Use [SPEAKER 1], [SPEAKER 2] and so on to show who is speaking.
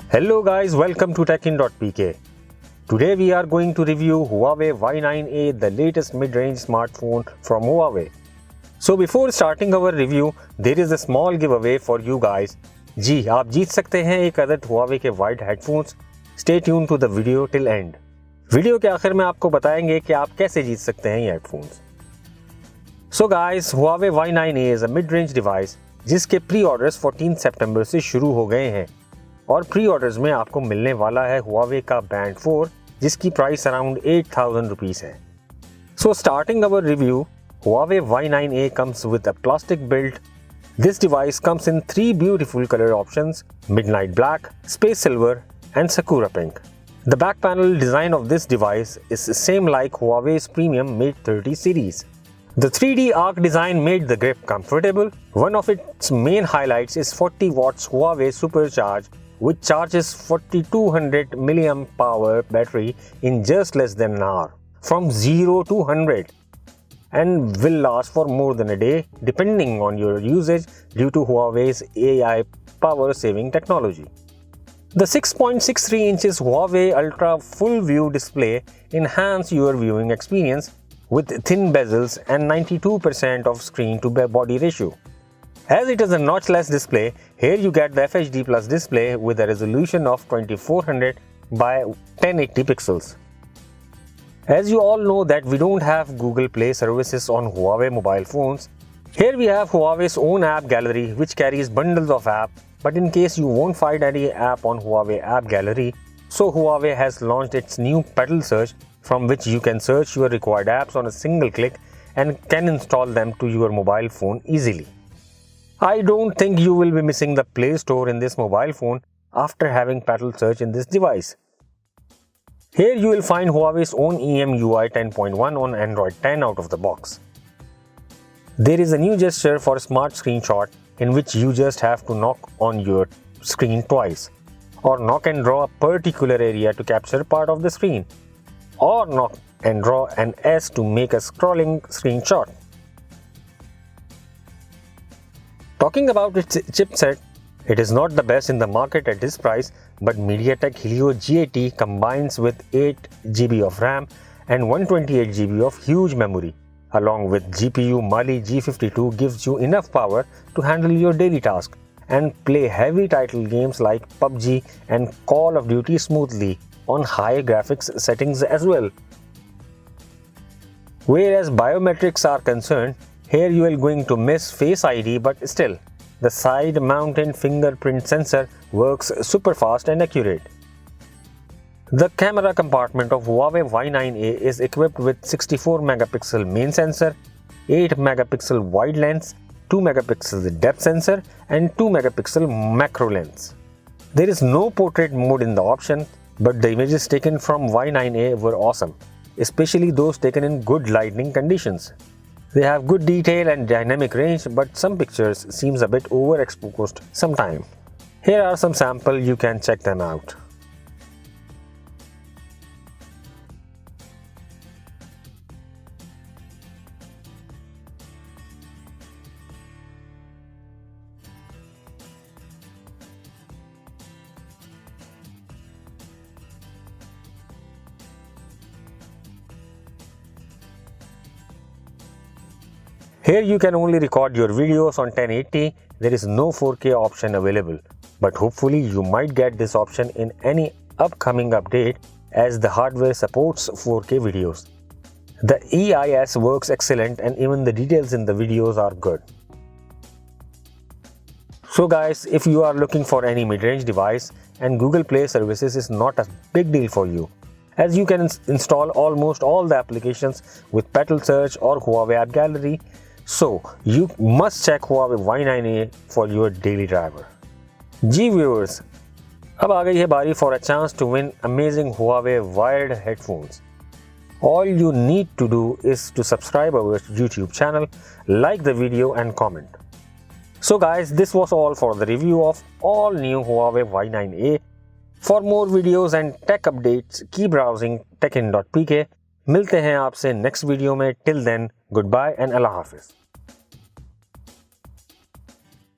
[SPEAKER 1] Hello guys, welcome to techiin.pk. Today we are going to review Huawei Y9A, the latest mid-range smartphone from Huawei. So before starting our review, there is a small giveaway for you guys. जी आप जीत सकते हैं एक अदद Huawei के wide headphones. Stay tuned to the video till end. Video के आखिर में आपको बताएंगे कि आप कैसे जीत सकते हैं ये headphones. So guys, Huawei Y9A is a mid-range device जिसके प्री ऑर्डर्स 14 सितंबर से शुरू हो गए हैं और प्री ऑर्डर्स में आपको मिलने वाला है Huawei का बैंड 4 जिसकी प्राइस अराउंड 8000 रुपीस है. So starting our review, Huawei Y9A comes with a plastic build. This device comes in 3 beautiful color options: midnight black, space silver and sakura pink. The back panel design of this device is same like Huawei's premium Mate 30 series. The 3D arc design made the grip comfortable. One of its main highlights is 40 watts Huawei Super Charge, which charges 4200 mAh battery in just less than an hour from 0 to 100 and will last for more than a day depending on your usage due to Huawei's AI power saving technology. The 6.63 inches Huawei Ultra full view display enhance your viewing experience with thin bezels and 92% of screen to body ratio. As it is a notchless display, here you get the FHD Plus display with a resolution of 2400 by 1080 pixels. As you all know that we don't have Google Play services on Huawei mobile phones, here we have Huawei's own app gallery which carries bundles of apps, but in case you won't find any app on Huawei app gallery, so Huawei has launched its new pedal search from which you can search your required apps on a single click and can install them to your mobile phone easily. I don't think you will be missing the Play Store in this mobile phone after having pedal search in this device. Here you will find Huawei's own EMUI 10.1 on Android 10 out of the box. There is a new gesture for Smart Screenshot in which you just have to knock on your screen twice, or knock and draw a particular area to capture part of the screen, or knock and draw an S to make a scrolling screenshot. Talking about its chipset, it is not the best in the market at this price, but MediaTek Helio G80 combines with 8GB of RAM and 128GB of huge memory, along with GPU Mali G52 gives you enough power to handle your daily tasks and play heavy title games like PUBG and Call of Duty smoothly on high graphics settings as well. Whereas biometrics are concerned, here you are going to miss Face ID, but still, the side-mounted fingerprint sensor works super fast and accurate. The camera compartment of Huawei Y9A is equipped with 64 megapixel main sensor, 8 megapixel wide lens, 2 megapixel depth sensor and 2 megapixel macro lens. There is no portrait mode in the option, but the images taken from Y9A were awesome, especially those taken in good lighting conditions. They have good detail and dynamic range, but some pictures seems a bit overexposed sometimes. Here are some samples, you can check them out. Here you can only record your videos on 1080, there is no 4K option available, but hopefully you might get this option in any upcoming update as the hardware supports 4K videos. The EIS works excellent and even the details in the videos are good. So guys, if you are looking for any mid-range device and Google Play services is not a big deal for you, as you can install almost all the applications with pedal search or Huawei app gallery, so you must check Huawei Y9A for your daily driver. Ji viewers, अब आ गई है बारी for a chance to win amazing Huawei wired headphones. All you need to do is to subscribe our YouTube channel, like the video and comment. So guys, this was all for the review of all new Huawei Y9A. For more videos and tech updates, keep browsing techiin.pk. मिलते हैं आपसे next video में. Till then, goodbye and अल्लाह हाफिज.